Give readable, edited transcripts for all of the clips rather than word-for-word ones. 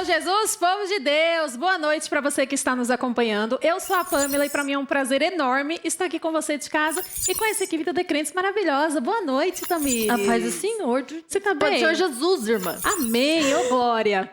Senhor Jesus, povo de Deus, boa noite para você que está nos acompanhando. Eu sou a Pamela e para mim é um prazer enorme estar aqui com você de casa e com essa equipe do The Crentes maravilhosa. Boa noite, Tamires. A paz do Senhor. Você tá bem? Pode Senhor Jesus, irmã. Amém, ô glória.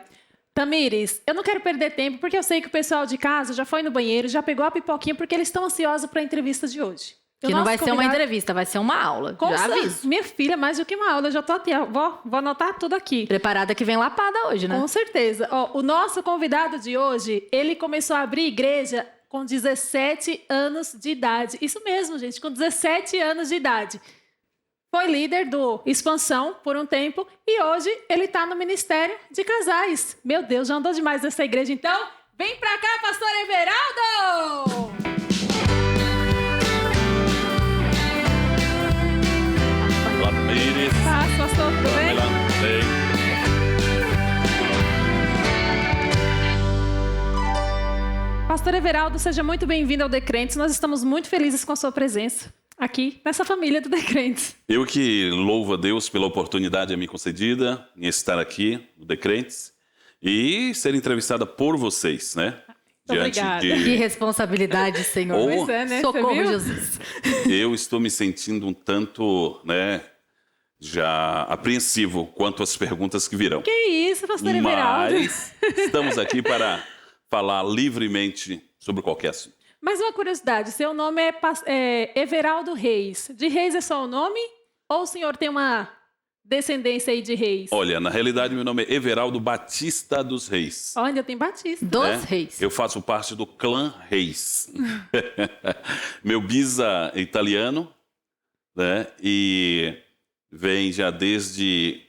Tamires, eu não quero perder tempo porque eu sei que o pessoal de casa já foi no banheiro, já pegou a pipoquinha porque eles estão ansiosos para a entrevista de hoje. Que não vai ser uma entrevista, vai ser uma aula. Já aviso. Minha filha, mais do que uma aula, eu já tô aqui, vou anotar tudo aqui. Preparada que vem lapada hoje, né? Com certeza. Ó, o nosso convidado de hoje, ele começou a abrir igreja com 17 anos de idade. Isso mesmo, gente, com 17 anos de idade. Foi líder do Expansão por um tempo e hoje ele está no Ministério de Casais. Meu Deus, já andou demais nessa igreja, então vem pra cá, pastor Everaldo! Paz, pastor, tudo bem? Pastor Everaldo, seja muito bem-vindo ao The Crentes. Nós estamos muito felizes com a sua presença aqui nessa família do The Crentes. Eu que louvo a Deus pela oportunidade a mim concedida em estar aqui no The Crentes e ser entrevistada por vocês, né? Obrigada. Que responsabilidade, Senhor. Pois é, né? Socorro, Jesus. Eu estou me sentindo um tanto, né, já apreensivo quanto às perguntas que virão. Que isso, pastor Everaldo? Mas estamos aqui para falar livremente sobre qualquer assunto. Mas uma curiosidade, seu nome é Everaldo Reis. De Reis é só o nome? Ou o senhor tem uma descendência aí de Reis? Olha, na realidade, meu nome é Everaldo Batista dos Reis. Olha, tem Batista. Dos Reis. Eu faço parte do clã Reis. Meu bisa é italiano, né? E vem já desde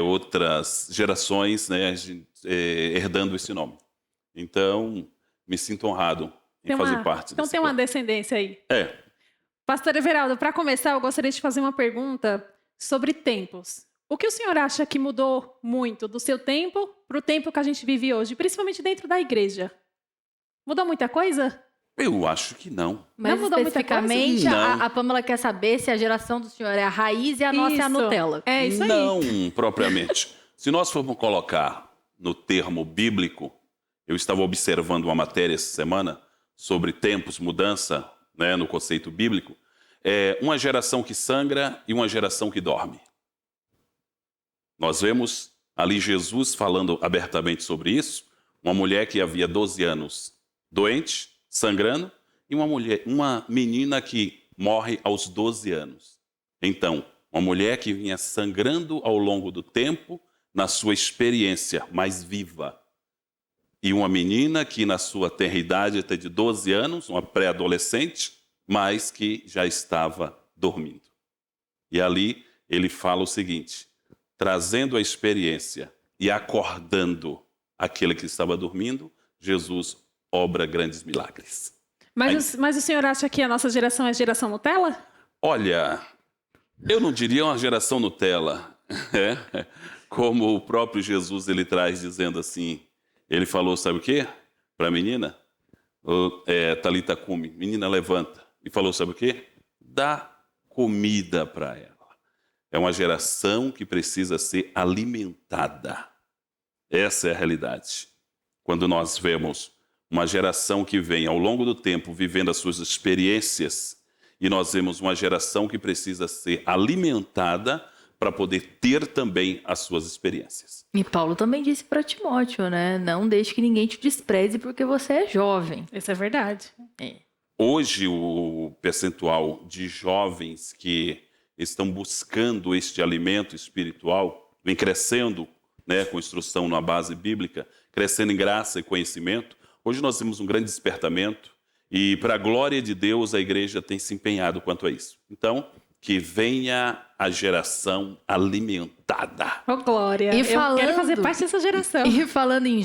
outras gerações, né? Herdando esse nome. Então, me sinto honrado em fazer parte Então desse tem uma clã. descendência aí. É. Pastor Everaldo, para começar, eu gostaria de fazer uma pergunta sobre tempos. O que o senhor acha que mudou muito do seu tempo para o tempo que a gente vive hoje, principalmente dentro da igreja? Mudou muita coisa? Eu acho que não. Mas Não mudou muita especificamente, coisa? a Pamela quer saber se a geração do senhor é a raiz e a nossa é a Nutella. É isso aí. Não propriamente. Se nós formos colocar no termo bíblico, eu estava observando uma matéria essa semana sobre tempos, mudança, né, no conceito bíblico. É uma geração que sangra e uma geração que dorme. Nós vemos ali Jesus falando abertamente sobre isso. Uma mulher que havia 12 anos doente, sangrando, e uma menina que morre aos 12 anos. Então, uma mulher que vinha sangrando ao longo do tempo, na sua experiência mais viva. E uma menina que na sua tenra idade, até de 12 anos, uma pré-adolescente, mas que já estava dormindo. E ali ele fala o seguinte, trazendo a experiência e acordando aquele que estava dormindo, Jesus obra grandes milagres. Mas o senhor acha que a nossa geração é a geração Nutella? Olha, eu não diria uma geração Nutella, como o próprio Jesus ele traz dizendo assim, ele falou, sabe o quê? Para a menina, Talita cumi, menina levanta, e falou, sabe o quê? Dá comida para ela. É uma geração que precisa ser alimentada. Essa é a realidade. Quando nós vemos uma geração que vem ao longo do tempo vivendo as suas experiências e nós vemos uma geração que precisa ser alimentada para poder ter também as suas experiências. E Paulo também disse para Timóteo, né? Não deixe que ninguém te despreze porque você é jovem. Isso é verdade. Hoje, o percentual de jovens que estão buscando este alimento espiritual vem crescendo, né, com instrução na base bíblica, crescendo em graça e conhecimento. Hoje nós temos um grande despertamento e, para a glória de Deus, a igreja tem se empenhado quanto a isso. Então, que venha a geração alimentada. Ô, glória. E Eu quero fazer parte dessa geração. E falando em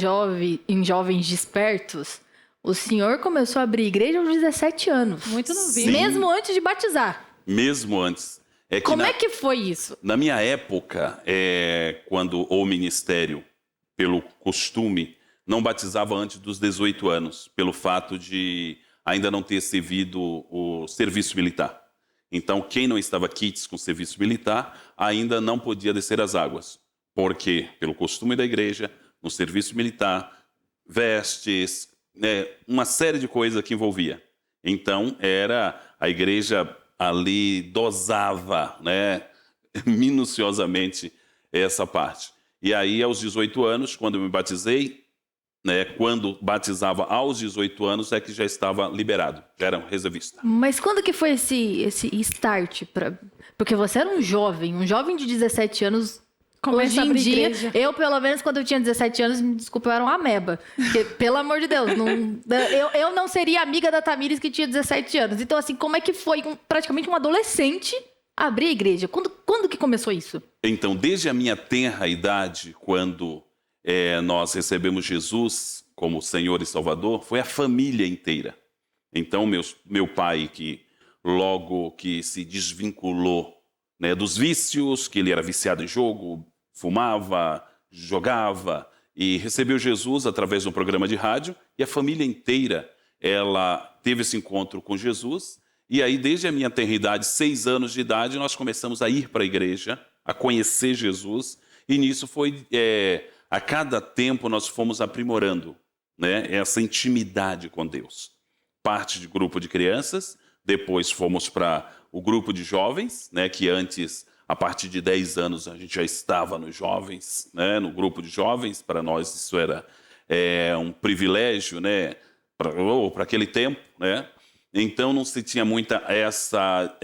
jovens despertos, o senhor começou a abrir igreja aos 17 anos. Muito novinho. Sim. Mesmo antes de batizar. Mesmo antes. Como é que foi isso? Na minha época, quando o ministério, pelo costume, não batizava antes dos 18 anos, pelo fato de ainda não ter servido o serviço militar. Então, quem não estava quites com o serviço militar ainda não podia descer as águas, porque, pelo costume da igreja, no serviço militar, vestes, né, uma série de coisas que envolvia. Então, a igreja ali dosava, né, minuciosamente essa parte. E aí, aos 18 anos, quando eu me batizei, né, quando batizava aos 18 anos, é que já estava liberado, já era um reservista. Mas quando que foi esse start? Porque você era um jovem de 17 anos. Começa Hoje a em abrir dia, igreja. eu, pelo menos, quando eu tinha 17 anos, me desculpa, eu era uma ameba. Porque, pelo amor de Deus, eu não seria amiga da Tamires que tinha 17 anos. Então, assim, como é que foi praticamente um adolescente abrir a igreja? Quando que começou isso? Então, desde a minha tenra idade, quando nós recebemos Jesus como Senhor e Salvador, foi a família inteira. Então, meu pai, que logo que se desvinculou, né, dos vícios, que ele era viciado em jogo, fumava, jogava, e recebeu Jesus através de um programa de rádio, e a família inteira, ela teve esse encontro com Jesus, e aí, desde a minha tenra idade, 6 anos de idade, nós começamos a ir para a igreja, a conhecer Jesus, e nisso foi, a cada tempo nós fomos aprimorando, né, essa intimidade com Deus. Parte de grupo de crianças, depois fomos para o grupo de jovens, né, que antes, a partir de 10 anos, a gente já estava nos jovens, né, no grupo de jovens. Para nós isso era um privilégio, né, para aquele tempo, né? Então não se tinha muita essa,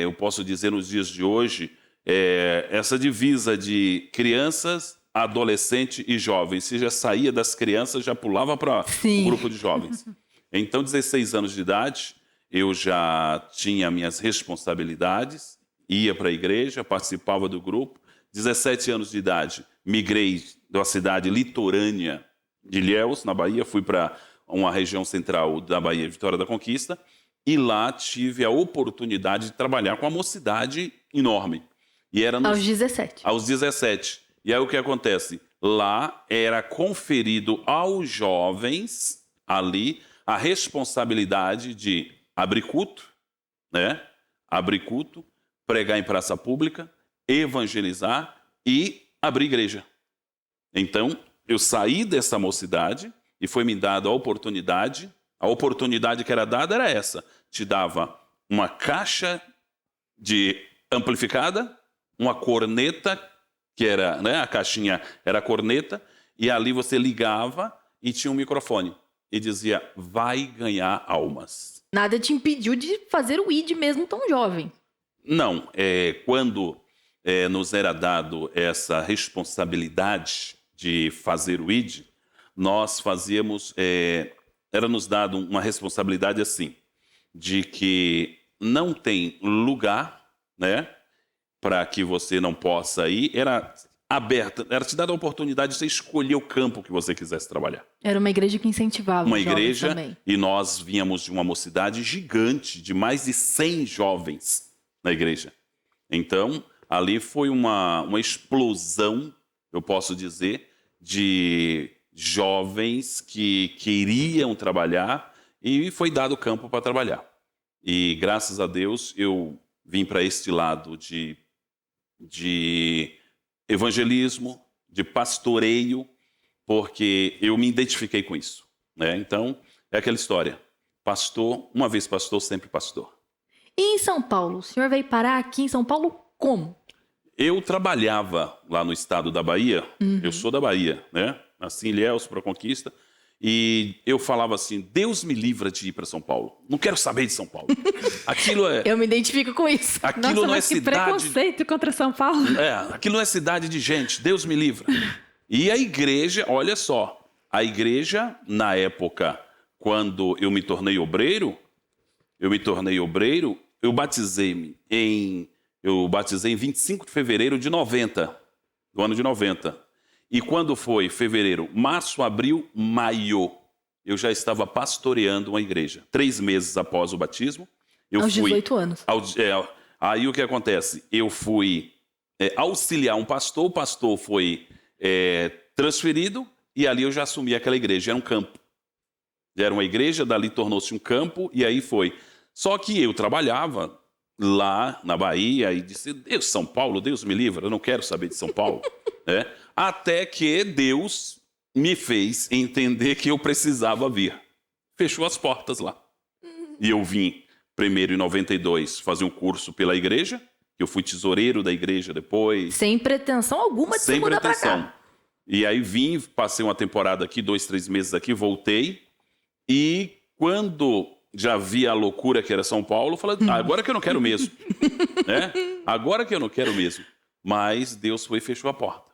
eu posso dizer nos dias de hoje, essa divisa de crianças, adolescente e jovens. Se já saía das crianças, já pulava para o grupo de jovens. Então, 16 anos de idade, eu já tinha minhas responsabilidades, ia para a igreja, participava do grupo. 17 anos de idade, migrei da cidade litorânea de Ilhéus, na Bahia, fui para uma região central da Bahia, Vitória da Conquista, e lá tive a oportunidade de trabalhar com uma mocidade enorme. E era aos 17. Aos 17. E aí o que acontece? Lá era conferido aos jovens ali a responsabilidade de abrir culto, né? Abrir culto, pregar em praça pública, evangelizar e abrir igreja. Então, eu saí dessa mocidade e foi me dada a oportunidade que era dada era essa. Te dava uma caixa de amplificada, uma corneta, que era, né, a caixinha era a corneta, e ali você ligava e tinha um microfone. E dizia, vai ganhar almas. Nada te impediu de fazer o ID mesmo tão jovem. Não, quando nos era dado essa responsabilidade de fazer o ID, nós fazíamos, era nos dado uma responsabilidade assim, de que não tem lugar, né, para que você não possa ir, era aberta, era te dada a oportunidade de você escolher o campo que você quisesse trabalhar. Era uma igreja que incentivava Uma os jovens igreja, também. e nós vínhamos de uma mocidade gigante, de mais de 100 jovens na igreja. Então, ali foi uma explosão, eu posso dizer, de jovens que queriam trabalhar e foi dado campo para trabalhar. E, graças a Deus, eu vim para este lado de evangelismo, de pastoreio, porque eu me identifiquei com isso, né? Então, é aquela história. Pastor, uma vez pastor, sempre pastor. E em São Paulo? O senhor veio parar aqui em São Paulo como? Eu trabalhava lá no estado da Bahia, eu sou da Bahia, né? Nasci em Ilhéus, para a Conquista, e eu falava assim, Deus me livra de ir para São Paulo. Não quero saber de São Paulo. Aquilo é... Eu me identifico com isso. Aquilo Nossa, não é mas que cidade... preconceito contra São Paulo. Aquilo não é cidade de gente, Deus me livra. E a igreja, olha só, a igreja, na época, quando eu me tornei obreiro, eu batizei em 25 de fevereiro de 90, do ano de 90. E quando foi fevereiro, março, abril, maio, eu já estava pastoreando uma igreja. 3 meses após o batismo, eu aos fui... 18 anos. Aí o que acontece? Eu fui auxiliar um pastor, o pastor foi transferido e ali eu já assumi aquela igreja. Era um campo. Era uma igreja, dali tornou-se um campo e aí foi. Só que eu trabalhava lá na Bahia e disse, São Paulo, Deus me livre, eu não quero saber de São Paulo. Até que Deus me fez entender que eu precisava vir. Fechou as portas lá. E eu vim, primeiro em 92, fazer um curso pela igreja. Eu fui tesoureiro da igreja depois. Sem pretensão alguma de se mudar pra cá. E aí vim, passei uma temporada aqui, 2, 3 meses aqui, voltei. E quando já vi a loucura que era São Paulo, falei, agora que eu não quero mesmo. Né? Agora que eu não quero mesmo. Mas Deus foi e fechou a porta.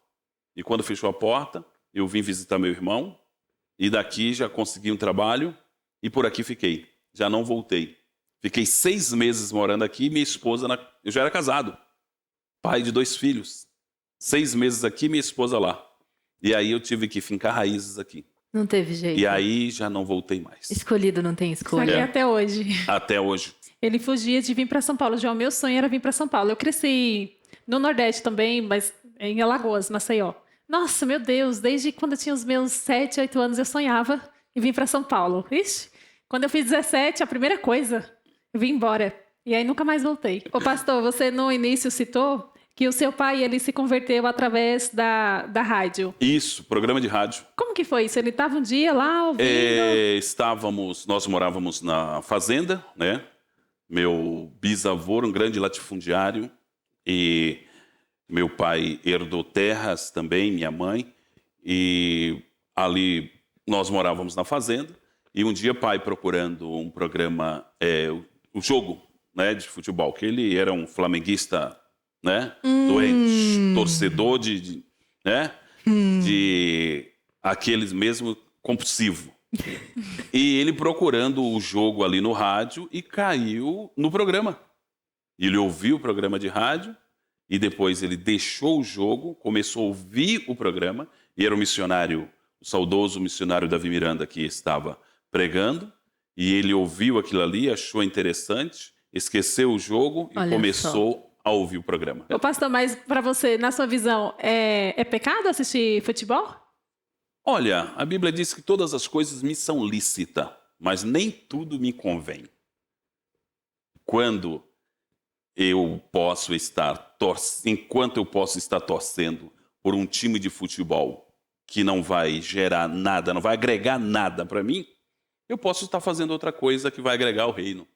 E quando fechou a porta, eu vim visitar meu irmão. E daqui já consegui um trabalho. E por aqui fiquei. Já não voltei. Fiquei 6 meses morando aqui. Minha esposa, eu já era casado. Pai de 2 filhos. 6 meses aqui, minha esposa lá. E aí eu tive que fincar raízes aqui. Não teve jeito. E aí já não voltei mais. Escolhido não tem Aqui escolha. até hoje. Até hoje. Ele fugia de vir para São Paulo. Já o meu sonho era vir para São Paulo. Eu cresci no Nordeste também, mas em Alagoas, Maceió. Nossa, meu Deus, desde quando eu tinha os meus 7, 8 anos eu sonhava em vir para São Paulo. Ixi, quando eu fiz 17, a primeira coisa, eu vim embora. E aí nunca mais voltei. Ô pastor, você no início citou que o seu pai, ele se converteu através da rádio. Isso, programa de rádio. Como que foi isso? Ele estava um dia lá ouvindo? Nós morávamos na fazenda, né? Meu bisavô, um grande latifundiário, e meu pai herdou terras também, minha mãe, e ali nós morávamos na fazenda, e um dia pai procurando um programa, um jogo, né, de futebol, que ele era um flamenguista, né, doente, torcedor de aqueles mesmo compulsivo. E ele procurando o jogo ali no rádio e caiu no programa. Ele ouviu o programa de rádio e depois ele deixou o jogo, começou a ouvir o programa, e era o missionário, o saudoso missionário Davi Miranda que estava pregando, e ele ouviu aquilo ali, achou interessante, esqueceu o jogo e começou a ouvir o programa. Ô, pastor, mas para você, na sua visão, é pecado assistir futebol? Olha, a Bíblia diz que todas as coisas me são lícitas, mas nem tudo me convém. Quando eu posso estar enquanto eu posso estar torcendo por um time de futebol que não vai gerar nada, não vai agregar nada para mim, eu posso estar fazendo outra coisa que vai agregar ao reino.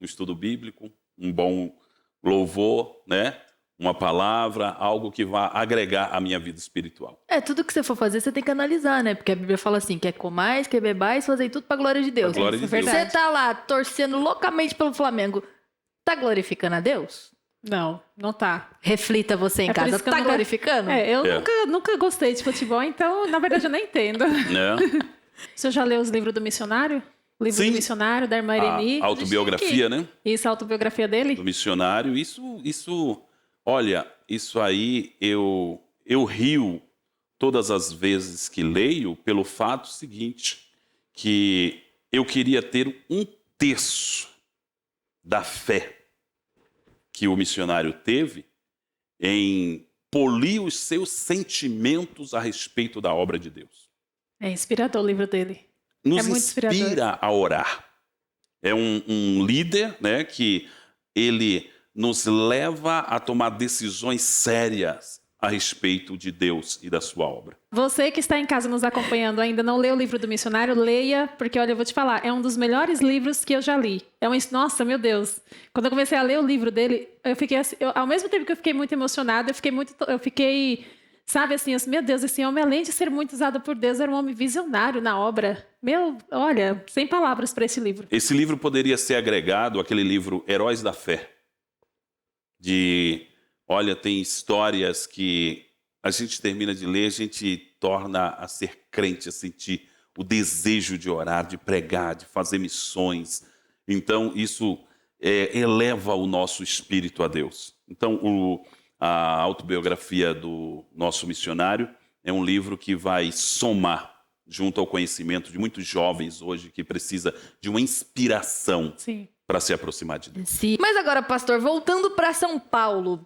Um estudo bíblico, um bom louvor, né? Uma palavra, algo que vá agregar à minha vida espiritual. Tudo que você for fazer, você tem que analisar, né? Porque a Bíblia fala assim, quer comais, quer bebais, fazer tudo pra glória de Deus. Pra glória de Deus. Você tá lá torcendo loucamente pelo Flamengo, tá glorificando a Deus? Não, não tá. Reflita você em casa, tá glorificando? Eu nunca gostei de futebol, então, na verdade, eu nem entendo. Você já leu os livros do missionário? O livro do missionário, da irmã Ireni? A autobiografia, né? Isso, a autobiografia dele? Do missionário. Isso, olha, isso aí eu rio todas as vezes que leio pelo fato seguinte, que eu queria ter 1/3 da fé que o missionário teve em polir os seus sentimentos a respeito da obra de Deus. É inspirador o livro dele. Nos muito inspira a orar. É um líder, né, que ele nos leva a tomar decisões sérias a respeito de Deus e da sua obra. Você que está em casa nos acompanhando, ainda não leu o livro do missionário, leia, porque olha, eu vou te falar, é um dos melhores livros que eu já li. Nossa, meu Deus. Quando eu comecei a ler o livro dele, eu fiquei assim, ao mesmo tempo que eu fiquei muito emocionada, eu fiquei, sabe assim, meu Deus, esse homem, além de ser muito usado por Deus, era um homem visionário na obra. Olha, sem palavras para esse livro. Esse livro poderia ser agregado àquele livro Heróis da Fé. Olha, tem histórias que a gente termina de ler, a gente torna a ser crente, a sentir o desejo de orar, de pregar, de fazer missões. Então, isso eleva o nosso espírito a Deus. Então, a autobiografia do nosso missionário é um livro que vai somar junto ao conhecimento de muitos jovens hoje que precisa de uma inspiração para se aproximar de Deus. Sim. Mas agora, pastor, voltando para São Paulo,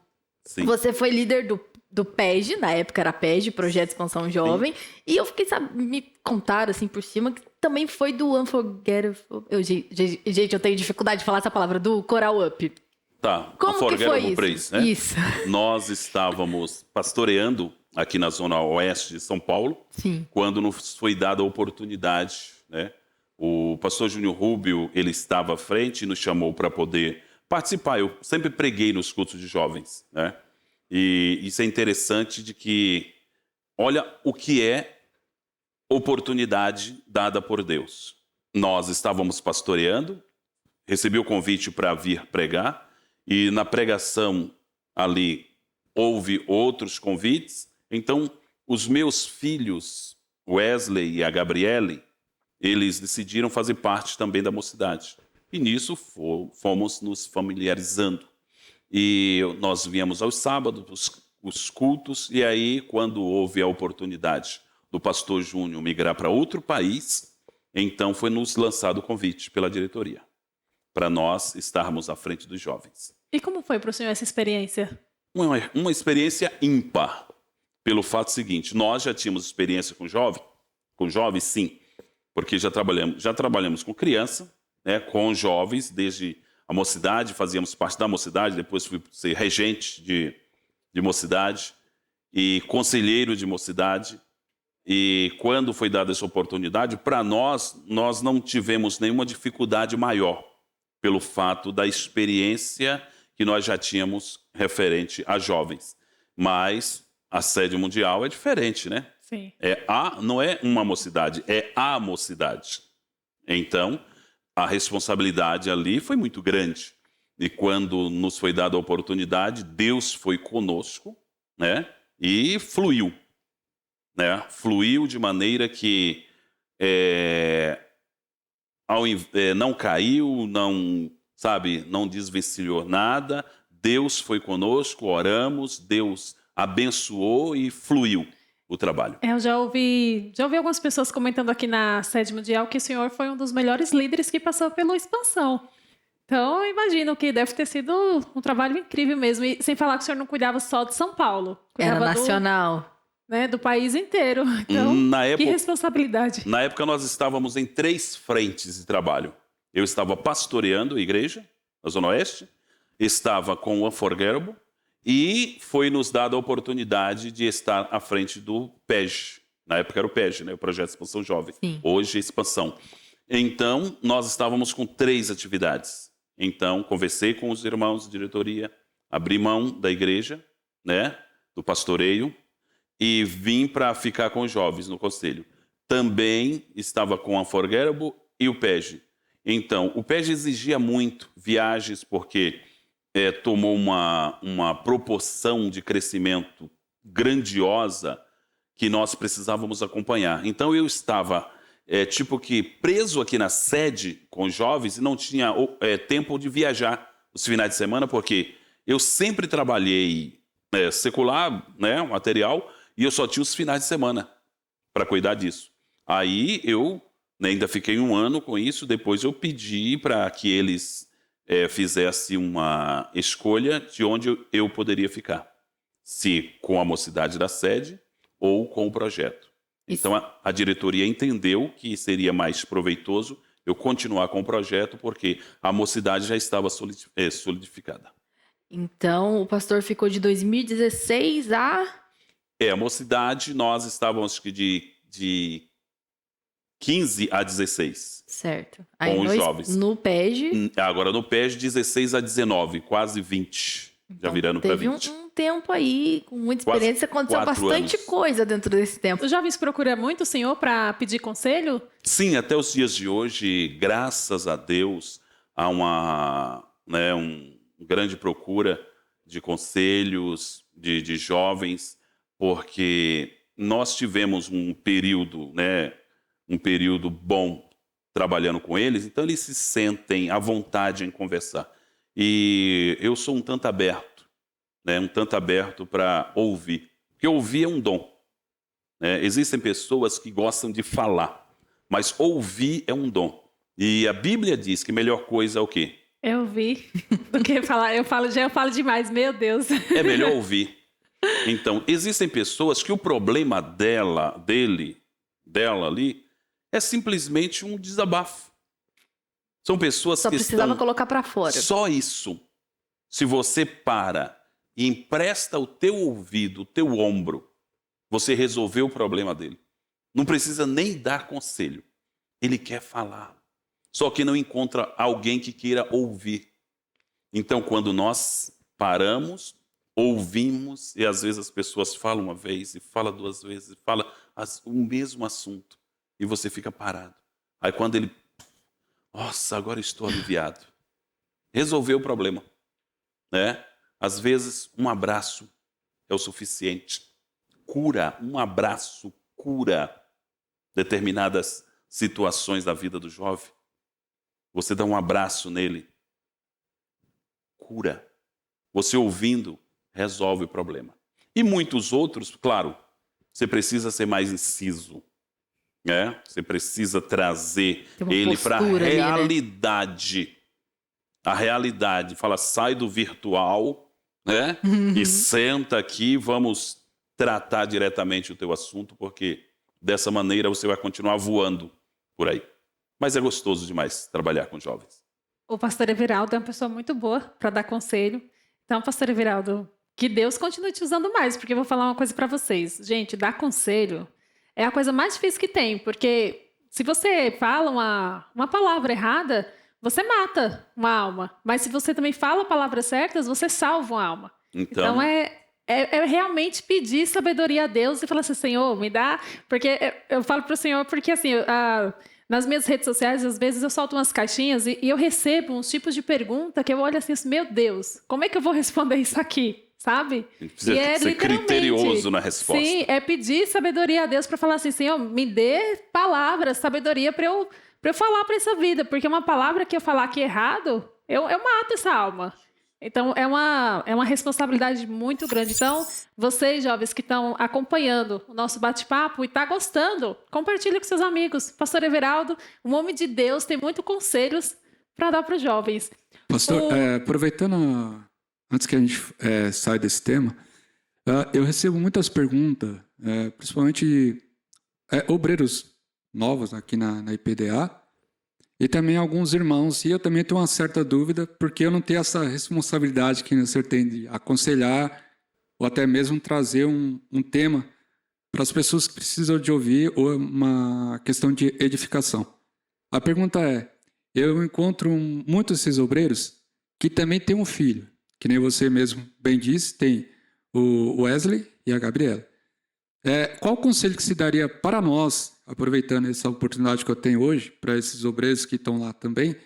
você foi líder do PEG, na época era PEG, Projeto Expansão Jovem, e eu fiquei, me contaram assim por cima, que também foi do Unforgettable. Gente, eu tenho dificuldade de falar essa palavra, do Coral Up. Tá, Como que Unforgettable foi Praise, isso? né? Isso. Nós estávamos pastoreando aqui na zona oeste de São Paulo, Sim. quando nos foi dada a oportunidade, né? O pastor Júnior Rubio, ele estava à frente e nos chamou para poder participar. Eu sempre preguei nos cultos de jovens, né? E isso é interessante de que, olha o que é oportunidade dada por Deus. Nós estávamos pastoreando, recebi o convite para vir pregar, e na pregação ali houve outros convites. Então, os meus filhos, Wesley e a Gabriele, eles decidiram fazer parte também da mocidade. E nisso fomos nos familiarizando. E nós viemos aos sábados, os cultos, e aí, quando houve a oportunidade do pastor Júnior migrar para outro país, então foi nos lançado o convite pela diretoria, para nós estarmos à frente dos jovens. E como foi para o senhor essa experiência? Uma experiência ímpar, pelo fato seguinte: nós já tínhamos experiência com jovens, sim, porque já trabalhamos com criança, né, com jovens, desde a mocidade, fazíamos parte da mocidade, depois fui ser regente de mocidade e conselheiro de mocidade. E quando foi dada essa oportunidade, para nós não tivemos nenhuma dificuldade maior, pelo fato da experiência que nós já tínhamos referente a jovens. Mas a sede mundial é diferente, né? Sim. Não é uma mocidade, é a mocidade. Então, a responsabilidade ali foi muito grande. E quando nos foi dada a oportunidade, Deus foi conosco, né? E fluiu. Né? Fluiu de maneira que não caiu, não desvencilhou nada. Deus foi conosco, oramos, Deus abençoou e fluiu o trabalho. Eu já ouvi algumas pessoas comentando aqui na sede mundial que o senhor foi um dos melhores líderes que passou pela expansão. Então, eu imagino que deve ter sido um trabalho incrível mesmo. E sem falar que o senhor não cuidava só de São Paulo. Era nacional. Do país inteiro. Então, que responsabilidade. Na época, nós estávamos em 3 frentes de trabalho. Eu estava pastoreando a igreja, na Zona Oeste, estava com o Unforgettable, e foi nos dada a oportunidade de estar à frente do PEG. Na época era o PEG, né? O Projeto de Expansão Jovem. Sim. Hoje é Expansão. Então, nós estávamos com 3 atividades. Então, conversei com os irmãos de diretoria, abri mão da igreja, né? Do pastoreio, e vim para ficar com os jovens no conselho. Também estava com o Unforgettable e o PEG. Então, o PEG exigia muito viagens, porque tomou uma proporção de crescimento grandiosa que nós precisávamos acompanhar. Então, eu estava, preso aqui na sede com os jovens e não tinha tempo de viajar os finais de semana, porque eu sempre trabalhei secular, né, material, e eu só tinha os finais de semana para cuidar disso. Aí eu ainda fiquei 1 ano com isso, depois eu pedi para que eles fizessem uma escolha de onde eu poderia ficar. Se com a mocidade da sede ou com o projeto. Isso. Então a diretoria entendeu que seria mais proveitoso eu continuar com o projeto, porque a mocidade já estava solidificada. Então o pastor ficou de 2016 a... A mocidade, nós estávamos de 15 a 16. Certo. Aí com os jovens. No PEG... Agora no PEG, 16 a 19, quase 20. Então, já virando para 20. Teve um tempo aí, com muita experiência, aconteceu bastante coisa dentro desse tempo. Os jovens procuram muito o senhor para pedir conselho? Sim, até os dias de hoje, graças a Deus, há uma grande procura de conselhos, de jovens, porque nós tivemos um período bom trabalhando com eles, então eles se sentem à vontade em conversar. E eu sou um tanto aberto para ouvir, porque ouvir é um dom. Existem pessoas que gostam de falar, mas ouvir é um dom. E a Bíblia diz que a melhor coisa é o quê? É ouvir do que falar. Eu falo demais, meu Deus. É melhor ouvir. Então, existem pessoas que o problema dela ali, é simplesmente um desabafo. São pessoas que precisava colocar para fora. Só isso. Se você para e empresta o teu ouvido, o teu ombro, você resolveu o problema dele. Não precisa nem dar conselho. Ele quer falar. Só que não encontra alguém que queira ouvir. Então, quando nós paramos, ouvimos, e às vezes as pessoas falam uma vez, e falam duas vezes, e falam o mesmo assunto, e você fica parado. Aí quando ele, nossa, agora estou aliviado. Resolveu o problema. Né? Às vezes, um abraço é o suficiente. Cura, um abraço cura determinadas situações da vida do jovem. Você dá um abraço nele, cura. Você ouvindo, resolve o problema. E muitos outros, claro, você precisa ser mais inciso. Né? Você precisa trazer ele para a realidade. Ali, né? A realidade. Fala, sai do virtual, né? E senta aqui, vamos tratar diretamente o teu assunto, porque dessa maneira você vai continuar voando por aí. Mas é gostoso demais trabalhar com jovens. O pastor Everaldo é uma pessoa muito boa para dar conselho. Então, pastor Everaldo, que Deus continue te usando mais, porque eu vou falar uma coisa para vocês. Gente, dar conselho é a coisa mais difícil que tem, porque se você fala uma palavra errada, você mata uma alma. Mas se você também fala palavras certas, você salva uma alma. Então é realmente pedir sabedoria a Deus e falar assim, Senhor, me dá... Porque eu falo para o Senhor, porque assim, nas minhas redes sociais, às vezes eu solto umas caixinhas e eu recebo uns tipos de pergunta que eu olho assim, meu Deus, como é que eu vou responder isso aqui? Sabe? Precisa ser criterioso na resposta. Sim, é pedir sabedoria a Deus para falar assim, Senhor, me dê palavras, sabedoria para eu falar para essa vida, porque uma palavra que eu falar aqui errado, eu mato essa alma. Então, é uma responsabilidade muito grande. Então, vocês, jovens que estão acompanhando o nosso bate-papo e estão gostando, compartilhe com seus amigos. Pastor Everaldo, um homem de Deus, tem muitos conselhos para dar para os jovens. Pastor, aproveitando, antes que a gente saia desse tema, eu recebo muitas perguntas, principalmente obreiros novos aqui na IPDA, e também alguns irmãos, e eu também tenho uma certa dúvida, porque eu não tenho essa responsabilidade que o senhor tem de aconselhar, ou até mesmo trazer um tema para as pessoas que precisam de ouvir, ou uma questão de edificação. A pergunta é, eu encontro muitos desses obreiros que também têm um filho, que nem você mesmo bem disse, tem o Wesley e a Gabriela. Qual o conselho que se daria para nós, aproveitando essa oportunidade que eu tenho hoje, para esses obreiros que estão lá também,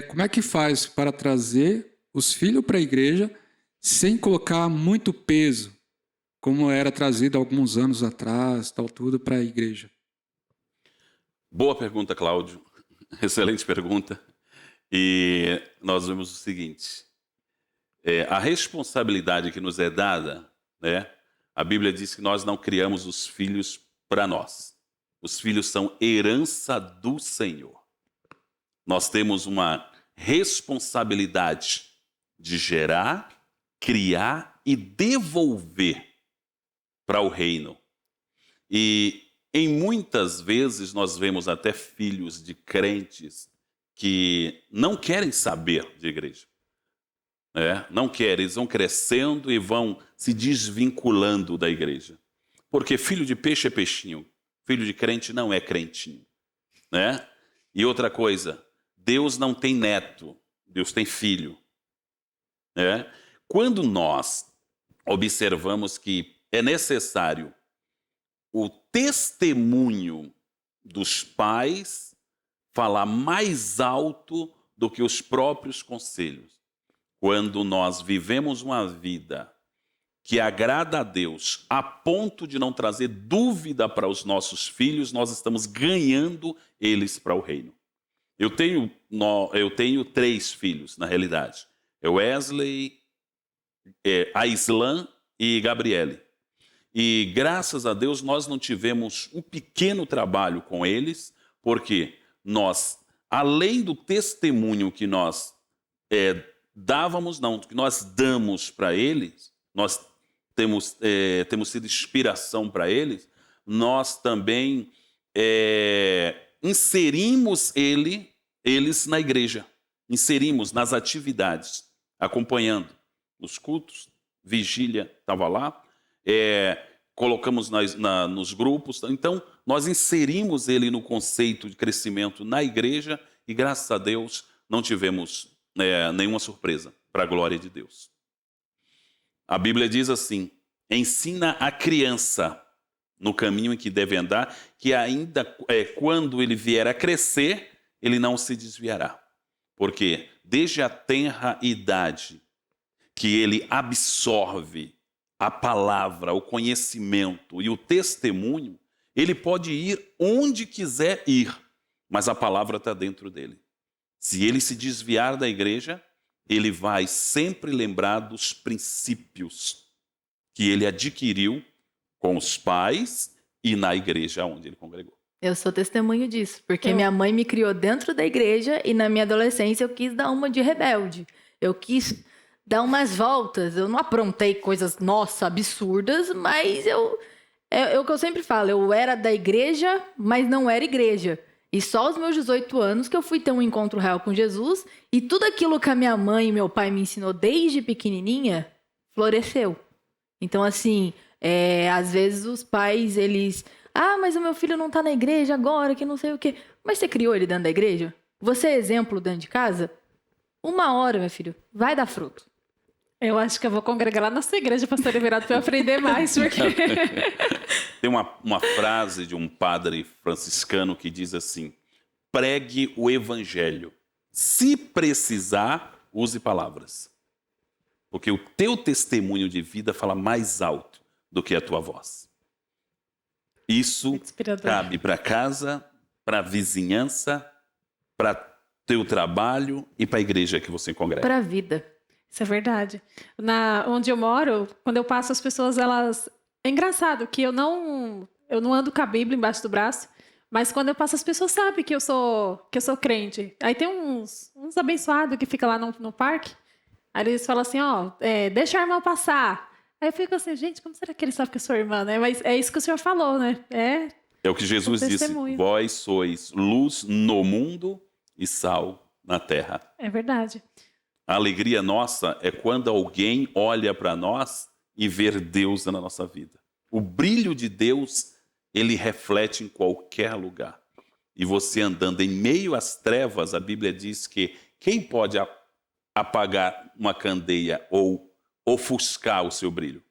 como é que faz para trazer os filhos para a igreja sem colocar muito peso, como era trazido alguns anos atrás, tal tudo, para a igreja? Boa pergunta, Cláudio. Excelente pergunta. E nós vemos o seguinte, a responsabilidade que nos é dada, né? A Bíblia diz que nós não criamos os filhos para nós. Os filhos são herança do Senhor. Nós temos uma responsabilidade de gerar, criar e devolver para o reino. E em muitas vezes nós vemos até filhos de crentes que não querem saber de igreja. Não querem, eles vão crescendo e vão se desvinculando da igreja. Porque filho de peixe é peixinho, filho de crente não é crentinho. Né? E outra coisa, Deus não tem neto, Deus tem filho. Né? Quando nós observamos que é necessário o testemunho dos pais falar mais alto do que os próprios conselhos. Quando nós vivemos uma vida que agrada a Deus a ponto de não trazer dúvida para os nossos filhos, nós estamos ganhando eles para o reino. Eu tenho 3 filhos, na realidade. Wesley, Aislan e Gabriele. E graças a Deus nós não tivemos um pequeno trabalho com eles, porque nós, além do testemunho que nós que nós damos para eles, nós temos sido inspiração para eles, nós também inserimos eles na igreja, inserimos nas atividades. acompanhando os cultos, vigília estava lá, colocamos nos grupos. Então, nós inserimos ele no conceito de crescimento na igreja e, graças a Deus, não tivemos nenhuma surpresa, para a glória de Deus. A Bíblia diz assim: ensina a criança no caminho em que deve andar, que ainda quando ele vier a crescer, ele não se desviará. Porque desde a tenra idade que ele absorve a palavra, o conhecimento e o testemunho, ele pode ir onde quiser ir, mas a palavra está dentro dele. Se ele se desviar da igreja, ele vai sempre lembrar dos princípios que ele adquiriu com os pais e na igreja onde ele congregou. Eu sou testemunho disso, porque minha mãe me criou dentro da igreja e na minha adolescência eu quis dar uma de rebelde. Eu quis dar umas voltas, eu não aprontei coisas, nossa, absurdas, mas é o que eu sempre falo, eu era da igreja, mas não era igreja. E só aos meus 18 anos que eu fui ter um encontro real com Jesus e tudo aquilo que a minha mãe e meu pai me ensinou desde pequenininha, floresceu. Então, assim, às vezes os pais, eles... mas o meu filho não tá na igreja agora, que não sei o quê. Mas você criou ele dentro da igreja? Você é exemplo dentro de casa? 1 hora, meu filho, vai dar fruto. Eu acho que eu vou congregar lá na sua igreja, pastor Everardo, para eu aprender mais, porque... Tem uma frase de um padre franciscano que diz assim: pregue o evangelho. Se precisar, use palavras. Porque o teu testemunho de vida fala mais alto do que a tua voz. Isso cabe para casa, para a vizinhança, para teu trabalho e para a igreja que você congrega. Para a vida. Isso é verdade. Onde eu moro, quando eu passo, as pessoas, elas... É engraçado que eu não ando com a Bíblia embaixo do braço, mas quando eu passo, as pessoas sabem que eu sou crente. Aí tem uns abençoados que ficam lá no parque, aí eles falam assim, deixa a irmã passar. Aí eu fico assim, gente, como será que ele sabe que eu sou irmã, né? Mas é isso que o senhor falou, né? É o que Jesus disse, vós sois luz no mundo e sal na terra. É verdade. A alegria nossa é quando alguém olha para nós e vê Deus na nossa vida. O brilho de Deus, ele reflete em qualquer lugar. E você andando em meio às trevas, a Bíblia diz que quem pode apagar uma candeia ou ofuscar o seu brilho?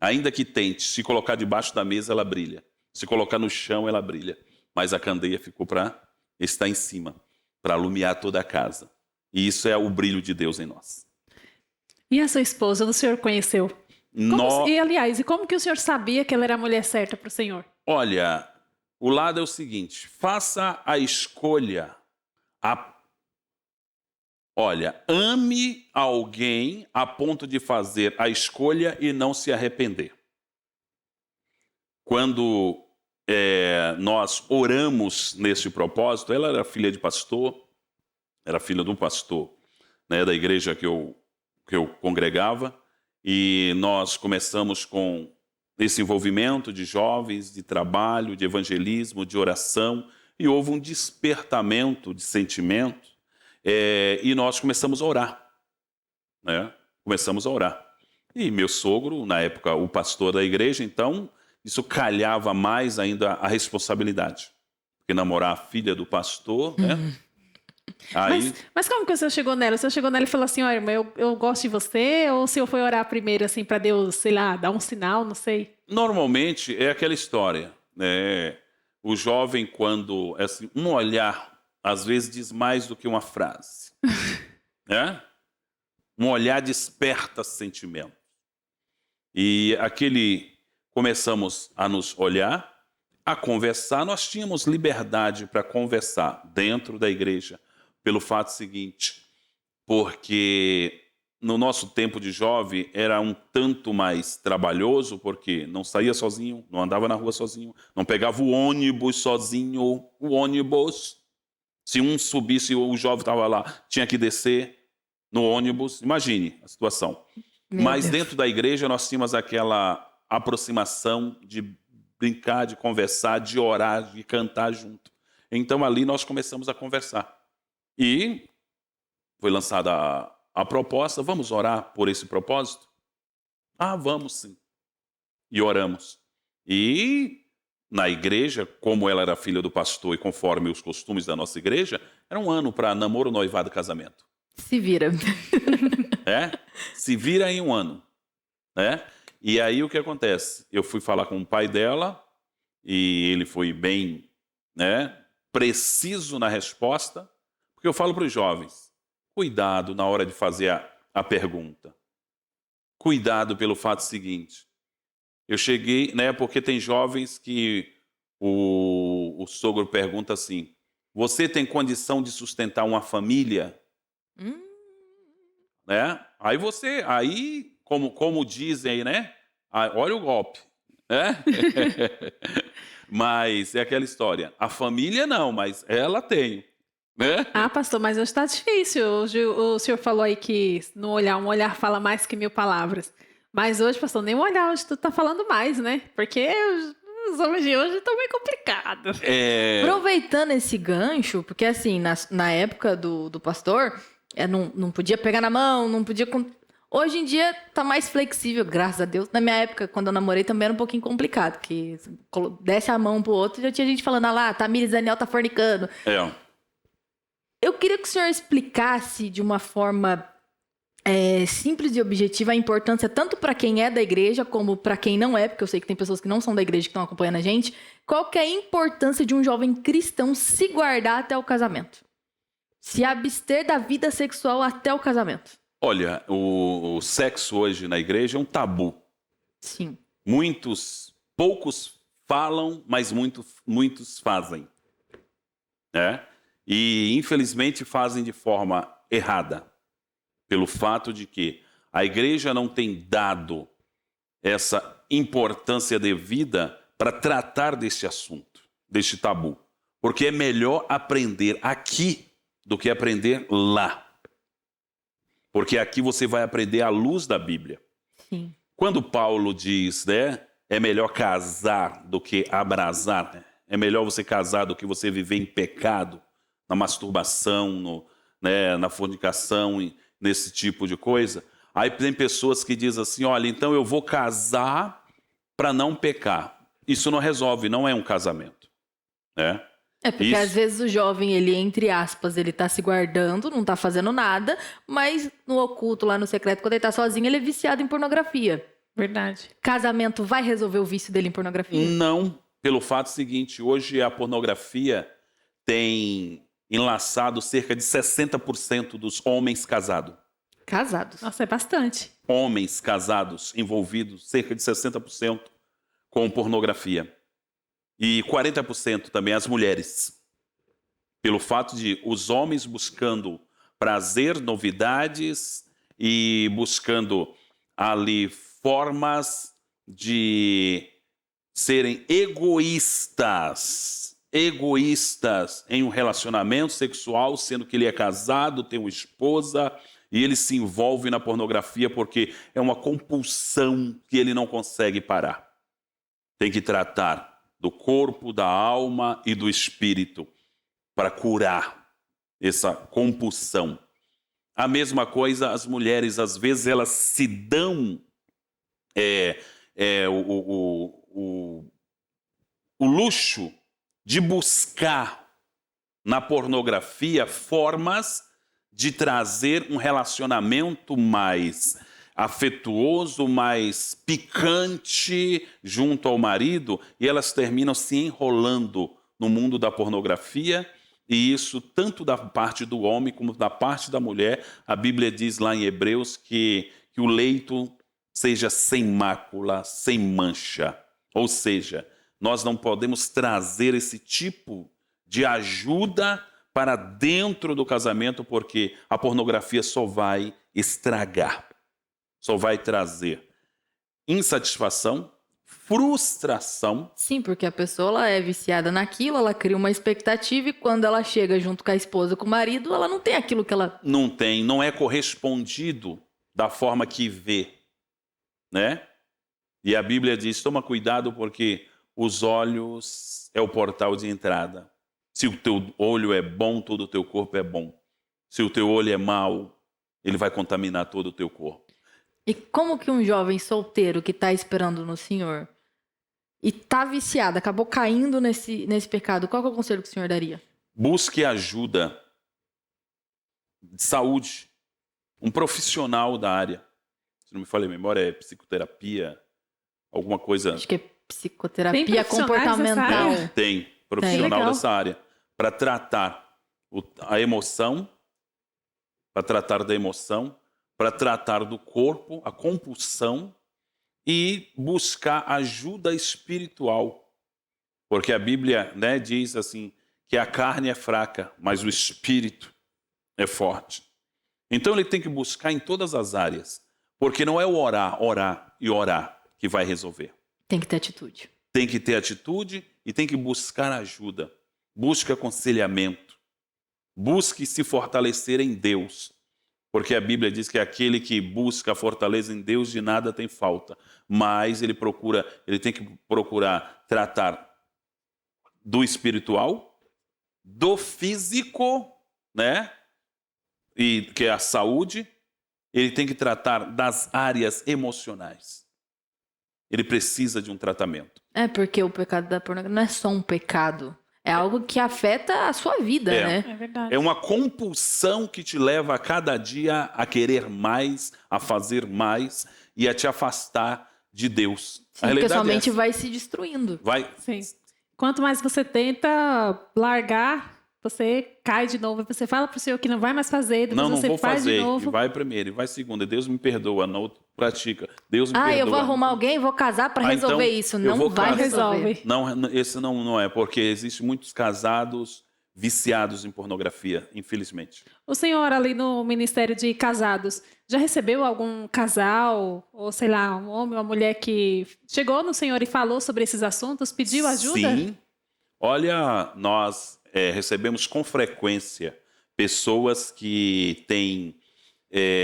Ainda que tente, se colocar debaixo da mesa, ela brilha. Se colocar no chão, ela brilha. Mas a candeia ficou para estar em cima, para iluminar toda a casa. E isso é o brilho de Deus em nós. E a sua esposa, o senhor conheceu? E, aliás, e como que o senhor sabia que ela era a mulher certa para o senhor? Olha, o lado é o seguinte, faça a escolha. Ame alguém a ponto de fazer a escolha e não se arrepender. Quando nós oramos nesse propósito, ela era filha de pastor, era filha do pastor, né, da igreja que eu congregava, e nós começamos com esse envolvimento de jovens, de trabalho, de evangelismo, de oração, e houve um despertamento de sentimento, e nós começamos a orar, né? Começamos a orar. E meu sogro, na época, o pastor da igreja, então, isso calhava mais ainda a responsabilidade, porque namorar a filha do pastor, né? Aí... Mas como que o senhor chegou nela? O senhor chegou nela e falou assim, irmã, eu gosto de você? Ou o senhor foi orar primeiro, assim, para Deus, sei lá, dar um sinal, não sei? Normalmente é aquela história, né? O jovem, quando... Assim, um olhar, às vezes, diz mais do que uma frase. Né? Um olhar desperta sentimento. E começamos a nos olhar, a conversar. Nós tínhamos liberdade para conversar dentro da igreja, pelo fato seguinte, porque no nosso tempo de jovem era um tanto mais trabalhoso, porque não saía sozinho, não andava na rua sozinho, não pegava o ônibus sozinho, se um subisse, o jovem estava lá, tinha que descer no ônibus, imagine a situação. Mas dentro da igreja nós tínhamos aquela aproximação de brincar, de conversar, de orar, de cantar junto. Então ali nós começamos a conversar. E foi lançada a proposta, vamos orar por esse propósito? Ah, vamos sim. E oramos. E na igreja, como ela era filha do pastor e conforme os costumes da nossa igreja, era 1 ano para namoro, noivado e casamento. Se vira. Se vira em 1 ano. E aí o que acontece? Eu fui falar com o pai dela e ele foi bem preciso na resposta, porque eu falo para os jovens, cuidado na hora de fazer a pergunta. Cuidado pelo fato seguinte. Eu cheguei, porque tem jovens que o sogro pergunta assim, você tem condição de sustentar uma família? Aí como dizem aí, olha o golpe. Mas é aquela história. A família não, mas ela tem. Ah, pastor, mas hoje está difícil. Hoje o senhor falou aí que no olhar, um olhar fala mais que 1000 palavras. Mas hoje, pastor, nem um olhar, hoje tu tá falando mais, né? Porque os homens de hoje estão meio complicados. Aproveitando esse gancho, porque assim, na época do pastor, não podia pegar na mão, não podia... Hoje em dia tá mais flexível, graças a Deus. Na minha época, quando eu namorei, também era um pouquinho complicado, porque desce a mão pro outro, já tinha gente falando, lá, Tamires Daniel tá fornicando. Eu queria que o senhor explicasse de uma forma simples e objetiva a importância tanto para quem é da igreja como para quem não é, porque eu sei que tem pessoas que não são da igreja que estão acompanhando a gente. Qual que é a importância de um jovem cristão se guardar até o casamento? Se abster da vida sexual até o casamento? Olha, o sexo hoje na igreja é um tabu. Sim. Poucos falam, mas muitos fazem. E, infelizmente, fazem de forma errada. Pelo fato de que a igreja não tem dado essa importância devida para tratar deste assunto, deste tabu. Porque é melhor aprender aqui do que aprender lá. Porque aqui você vai aprender à luz da Bíblia. Sim. Quando Paulo diz, é melhor casar do que abrasar, é melhor você casar do que você viver em pecado, na masturbação, na fornicação, nesse tipo de coisa. Aí tem pessoas que dizem assim, olha, então eu vou casar para não pecar. Isso não resolve, não é um casamento. Porque às vezes o jovem, ele, entre aspas, ele tá se guardando, não tá fazendo nada, mas no oculto, lá no secreto, quando ele tá sozinho, ele é viciado em pornografia. Verdade. Casamento vai resolver o vício dele em pornografia? Não, pelo fato seguinte, hoje a pornografia tem enlaçado cerca de 60% dos homens casados. Casados. Nossa, é bastante. Homens casados envolvidos, cerca de 60% com pornografia. E 40% também as mulheres. Pelo fato de os homens buscando prazer, novidades e buscando ali formas de serem egoístas em um relacionamento sexual, sendo que ele é casado, tem uma esposa e ele se envolve na pornografia porque é uma compulsão que ele não consegue parar. Tem que tratar do corpo, da alma e do espírito para curar essa compulsão. A mesma coisa, as mulheres, às vezes, elas se dão o luxo de buscar na pornografia formas de trazer um relacionamento mais afetuoso, mais picante junto ao marido, e elas terminam se enrolando no mundo da pornografia, e isso tanto da parte do homem como da parte da mulher. A Bíblia diz lá em Hebreus que o leito seja sem mácula, sem mancha. Ou seja, nós não podemos trazer esse tipo de ajuda para dentro do casamento, porque a pornografia só vai estragar. Só vai trazer insatisfação, frustração. Sim, porque a pessoa ela é viciada naquilo, ela cria uma expectativa e quando ela chega junto com a esposa, com o marido, ela não tem aquilo que ela... Não é correspondido da forma que vê, E a Bíblia diz, toma cuidado porque os olhos é o portal de entrada. Se o teu olho é bom, todo o teu corpo é bom. Se o teu olho é mau, ele vai contaminar todo o teu corpo. E como que um jovem solteiro que tá esperando no Senhor e tá viciado, acabou caindo nesse pecado, qual que é o conselho que o Senhor daria? Busque ajuda de saúde, um profissional da área. Se não me falha a memória, é psicoterapia, alguma coisa. Acho que é Tem psicoterapia profissionais comportamental. nessa área? Tem profissional Legal. dessa área para tratar a emoção, para tratar da emoção, para tratar do corpo, a compulsão e buscar ajuda espiritual. Porque a Bíblia, né, diz assim que a carne é fraca, mas o espírito é forte. Então ele tem que buscar em todas as áreas, porque não é o orar que vai resolver. Tem que ter atitude. Tem que ter atitude e tem que buscar ajuda. Busque aconselhamento. Busque se fortalecer em Deus. Porque a Bíblia diz que aquele que busca a fortaleza em Deus de nada tem falta. Mas ele tem que procurar tratar do espiritual, do físico, né? E que é a saúde. Ele tem que tratar das áreas emocionais. Ele precisa de um tratamento. É porque o pecado da pornografia não é só um pecado. É algo que afeta a sua vida, né? É verdade. É uma compulsão que te leva a cada dia a querer mais, a fazer mais e a te afastar de Deus. Sim, porque sua mente vai se destruindo. Sim. Quanto mais você tenta largar, você cai de novo. Você fala pro Senhor que não vai mais fazer, depois Não você vou faz fazer. de novo. E vai primeiro, e vai segunda. Deus me perdoa, não pratica. Deus me perdoa. Eu vou arrumar alguém e vou casar pra resolver então, isso. eu Não vou vai casar. resolver. Resolve. Não, esse não é, porque existem muitos casados viciados em pornografia, infelizmente. O senhor ali no Ministério de Casados, já recebeu algum casal, ou sei lá, um homem ou uma mulher que chegou no senhor e falou sobre esses assuntos, pediu ajuda? Sim. Olha, nós recebemos com frequência pessoas que têm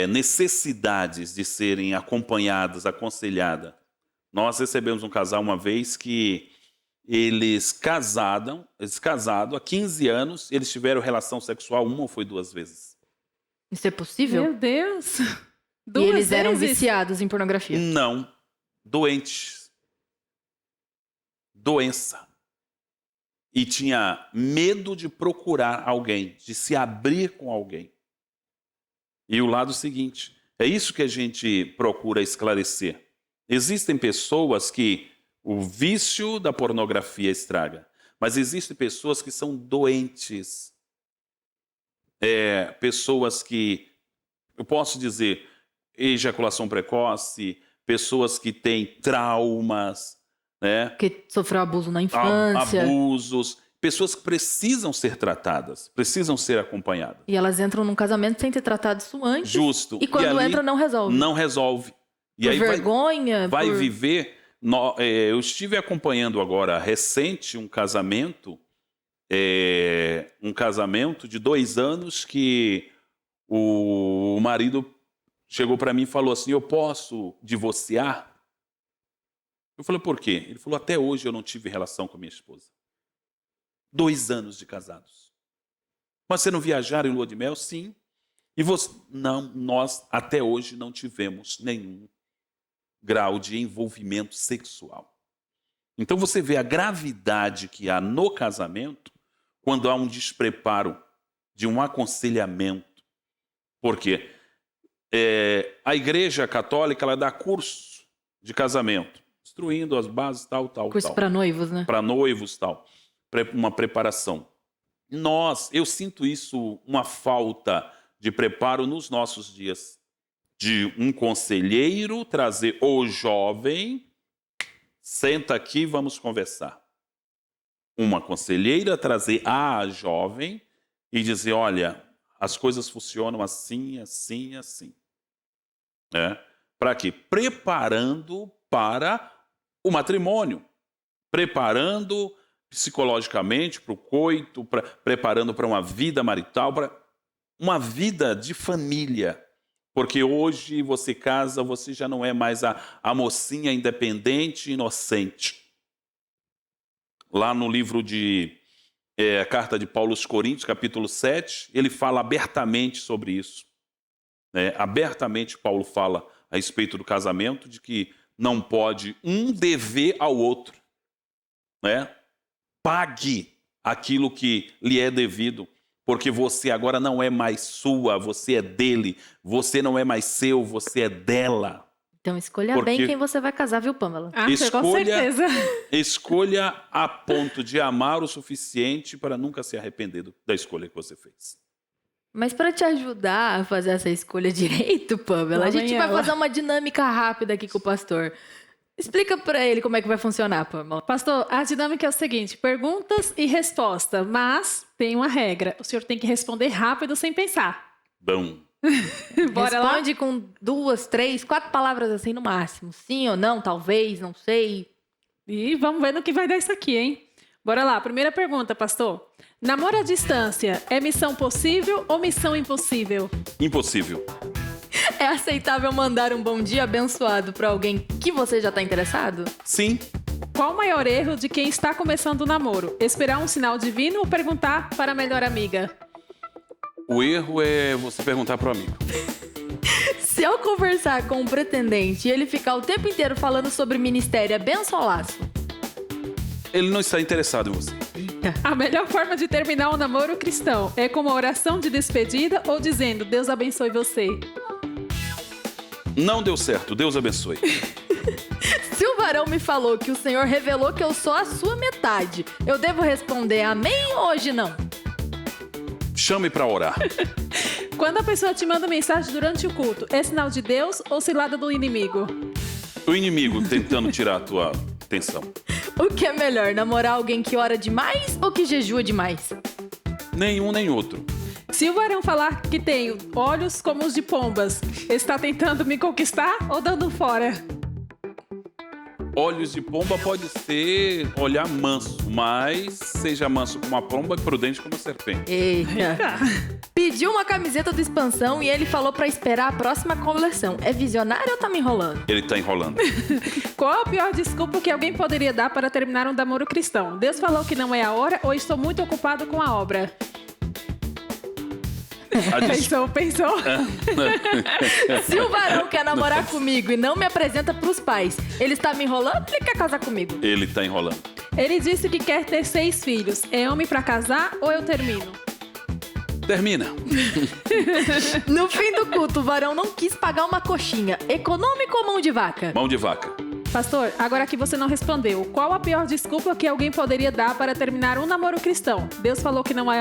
necessidades de serem acompanhadas, aconselhadas. Nós recebemos um casal uma vez que eles casados há 15 anos, eles tiveram relação sexual uma ou foi 2 vezes. Isso é possível? Meu Deus! E Duas eles eram vezes? viciados em pornografia. Não, doentes. Doença. E tinha medo de procurar alguém, de se abrir com alguém. E o lado seguinte, é isso que a gente procura esclarecer. Existem pessoas que o vício da pornografia estraga, mas existem pessoas que são doentes. Pessoas que, eu posso dizer, ejaculação precoce, pessoas que têm traumas, né? Que sofreu abuso na infância. Abusos, pessoas que precisam ser tratadas, precisam ser acompanhadas. E elas entram num casamento sem ter tratado isso antes. Justo. E quando ali entra, não resolve. Não resolve. E Por aí vergonha. vai viver. Eu estive acompanhando agora recente um casamento de 2 anos que o marido chegou para mim e falou assim: eu posso divorciar? Eu falei, por quê? Ele falou, até hoje eu não tive relação com a minha esposa. 2 anos de casados. Mas você não viajaram em lua de mel? Sim. E você? Não, nós até hoje não tivemos nenhum grau de envolvimento sexual. Então você vê a gravidade que há no casamento quando há um despreparo de um aconselhamento. Por quê? A Igreja Católica ela dá curso de casamento, instruindo as bases, tal. Curso para noivos, né? Para noivos, tal. Uma preparação. Eu sinto isso, uma falta de preparo nos nossos dias. De um conselheiro trazer o jovem, senta aqui, vamos conversar. Uma conselheira trazer a jovem e dizer, olha, as coisas funcionam assim, assim, assim. Para quê? Preparando para o matrimônio, preparando psicologicamente para o coito, preparando para uma vida marital, para uma vida de família. Porque hoje você casa, você já não é mais a mocinha independente e inocente. Lá no livro a carta de Paulo aos Coríntios, capítulo 7, ele fala abertamente sobre isso. né? Abertamente, Paulo fala a respeito do casamento, de que não pode um dever ao outro, né? Pague aquilo que lhe é devido, porque você agora não é mais sua, você é dele. Você não é mais seu, você é dela. Então escolha Porque- bem quem você vai casar, viu, Pamela? Ah, com certeza. Escolha a ponto de amar o suficiente para nunca se arrepender da escolha que você fez. Mas para te ajudar a fazer essa escolha direito, Pamela, Lá a gente vem vai ela. fazer uma dinâmica rápida aqui com o pastor. Explica para ele como é que vai funcionar, Pamela. Pastor, a dinâmica é o seguinte: perguntas e resposta, mas tem uma regra. O senhor tem que responder rápido sem pensar. Bom, Bora lá? Responde com 2, 3, 4 palavras assim no máximo. Sim ou não, talvez, não sei. E vamos ver no que vai dar isso aqui, hein? Bora lá, primeira pergunta, pastor. Namoro à distância é missão possível ou missão impossível? impossível. É aceitável mandar um bom dia abençoado para alguém que você já tá interessado? Sim, Qual o maior erro de quem está começando o namoro? Esperar um sinal divino ou perguntar para a melhor amiga? o erro é você perguntar para o amigo. Se eu conversar com um pretendente e ele ficar o tempo inteiro falando sobre ministério, é benção ou laço? Ele não está interessado em você. A melhor forma de terminar um namoro cristão é com uma oração de despedida ou dizendo Deus abençoe você? Não deu certo, Deus abençoe. Se o varão me falou que o Senhor revelou que eu sou a sua metade, eu devo responder amém ou hoje não? Chame para orar. Quando a pessoa te manda mensagem durante o culto, é sinal de Deus ou cilada do inimigo? O inimigo tentando tirar a tua atenção. O que é melhor, namorar alguém que ora demais ou que jejua demais? Nenhum nem outro. Se o varão falar que tenho olhos como os de pombas, está tentando me conquistar ou dando fora? Olhos de pomba pode ser olhar manso, mas seja manso como a pomba e prudente como a serpente. Eita. Pediu uma camiseta do Expansão e ele falou pra esperar a próxima coleção. É visionário ou tá me enrolando? Ele está enrolando. Qual a pior desculpa que alguém poderia dar para terminar um namoro cristão? Deus falou que não é a hora ou estou muito ocupado com a obra? A des- Pensou? Se o varão quer namorar comigo e não me apresenta pros pais, ele está me enrolando ou ele quer casar comigo? Ele está enrolando. Ele disse que quer ter 6 filhos. É homem para casar ou eu termino? Termina. No fim do culto, o varão não quis pagar uma coxinha. Econômico ou mão de vaca? Mão de vaca. Pastor, agora que você não respondeu, qual a pior desculpa que alguém poderia dar para terminar um namoro cristão? Deus falou que não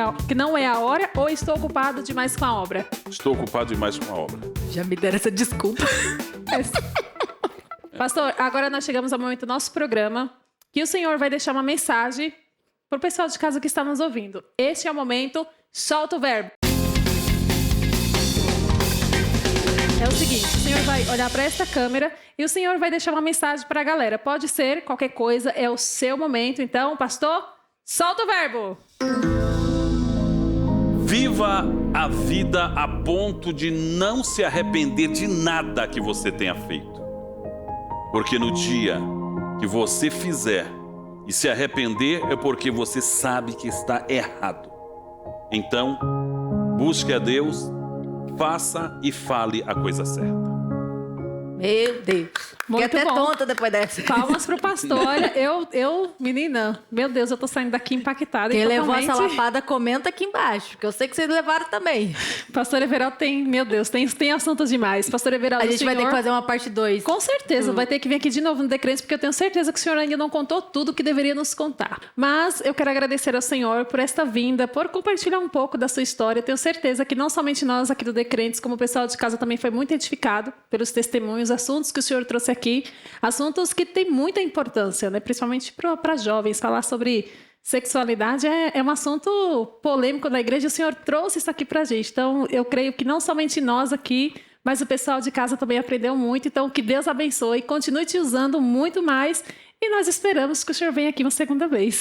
é a hora ou estou ocupado demais com a obra? Estou ocupado demais com a obra. Já me deram essa desculpa. Pastor, agora nós chegamos ao momento do nosso programa que o Senhor vai deixar uma mensagem para o pessoal de casa que está nos ouvindo. Este é o momento, solta o verbo. É o seguinte, o Senhor vai olhar para esta câmera e o Senhor vai deixar uma mensagem para a galera. Pode ser qualquer coisa, é o seu momento. Então, pastor, solta o verbo. Viva a vida a ponto de não se arrepender de nada que você tenha feito. Porque no dia que você fizer e se arrepender é porque você sabe que está errado. Então, busque a Deus, faça e fale a coisa certa. Meu Deus. Fiquei Muito até bom. tonta depois dessa. Palmas pro pastor. Olha, menina, meu Deus, eu tô saindo daqui impactada. Quem e levou totalmente... essa lapada, comenta aqui embaixo, que eu sei que vocês levaram também. Pastor Everaldo tem, meu Deus, tem assuntos demais. Pastor Everaldo, A gente vai ter que fazer uma parte 2. Com certeza, vai ter que vir aqui de novo no Decrentes, porque eu tenho certeza que o senhor ainda não contou tudo que deveria nos contar. Mas eu quero agradecer ao senhor por esta vinda, por compartilhar um pouco da sua história. Eu tenho certeza que não somente nós aqui do Decrentes, como o pessoal de casa também foi muito edificado pelos testemunhos, assuntos que o senhor trouxe aqui, assuntos que têm muita importância, né? Principalmente para jovens. Falar sobre sexualidade é um assunto polêmico da igreja. O senhor trouxe isso aqui para a gente. Então, eu creio que não somente nós aqui, mas o pessoal de casa também aprendeu muito. Então, que Deus abençoe e continue te usando muito mais. E nós esperamos que o senhor venha aqui uma segunda vez.